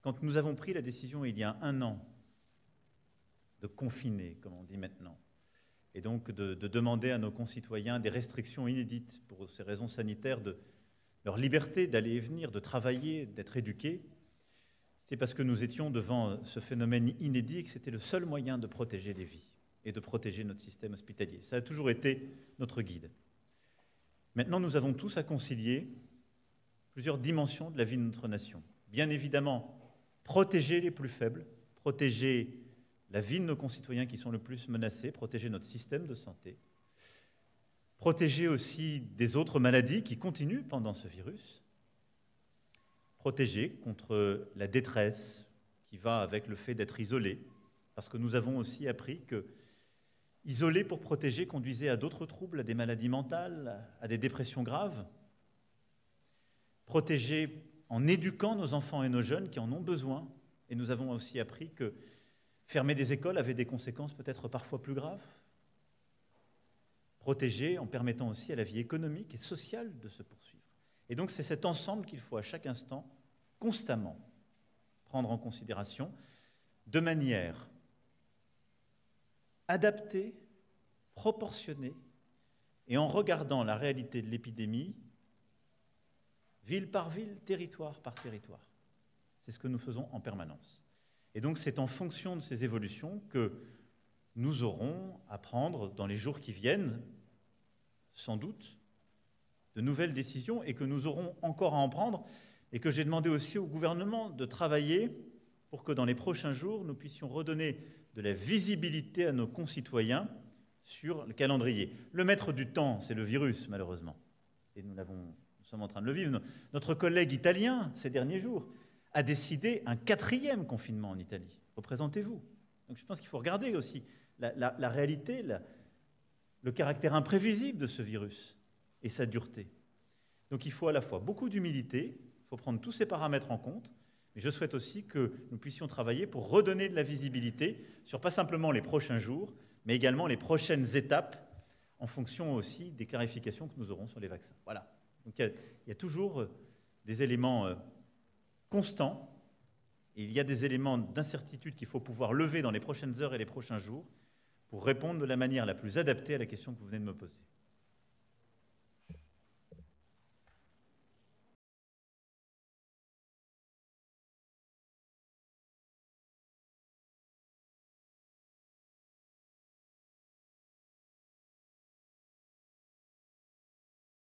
Quand nous avons pris la décision il y a 1 an de confiner, comme on dit maintenant, et donc de demander à nos concitoyens des restrictions inédites pour ces raisons sanitaires, de leur liberté d'aller et venir, de travailler, d'être éduqués, c'est parce que nous étions devant ce phénomène inédit et que c'était le seul moyen de protéger les vies et de protéger notre système hospitalier. Ça a toujours été notre guide. Maintenant, nous avons tous à concilier plusieurs dimensions de la vie de notre nation. Bien évidemment, protéger les plus faibles, protéger la vie de nos concitoyens qui sont le plus menacés, protéger notre système de santé, protéger aussi des autres maladies qui continuent pendant ce virus, protéger contre la détresse qui va avec le fait d'être isolé, parce que nous avons aussi appris que isoler pour protéger conduisait à d'autres troubles, à des maladies mentales, à des dépressions graves, protéger en éduquant nos enfants et nos jeunes qui en ont besoin, et nous avons aussi appris que fermer des écoles avait des conséquences peut-être parfois plus graves. Protéger en permettant aussi à la vie économique et sociale de se poursuivre. Et donc c'est cet ensemble qu'il faut à chaque instant, constamment, prendre en considération, de manière adaptée, proportionnée, et en regardant la réalité de l'épidémie, ville par ville, territoire par territoire. C'est ce que nous faisons en permanence. Et donc c'est en fonction de ces évolutions que nous aurons à prendre dans les jours qui viennent, sans doute, de nouvelles décisions et que nous aurons encore à en prendre et que j'ai demandé aussi au gouvernement de travailler pour que dans les prochains jours, nous puissions redonner de la visibilité à nos concitoyens sur le calendrier. Le maître du temps, c'est le virus, malheureusement. Et nous sommes en train de le vivre. Notre collègue italien, ces derniers jours, a décidé un 4e confinement en Italie. Représentez-vous. Donc je pense qu'il faut regarder aussi la réalité, le caractère imprévisible de ce virus et sa dureté. Donc il faut à la fois beaucoup d'humilité, il faut prendre tous ces paramètres en compte, mais je souhaite aussi que nous puissions travailler pour redonner de la visibilité sur pas simplement les prochains jours, mais également les prochaines étapes en fonction aussi des clarifications que nous aurons sur les vaccins. Voilà. Donc il y a toujours des éléments constants, et il y a des éléments d'incertitude qu'il faut pouvoir lever dans les prochaines heures et les prochains jours pour répondre de la manière la plus adaptée à la question que vous venez de me poser.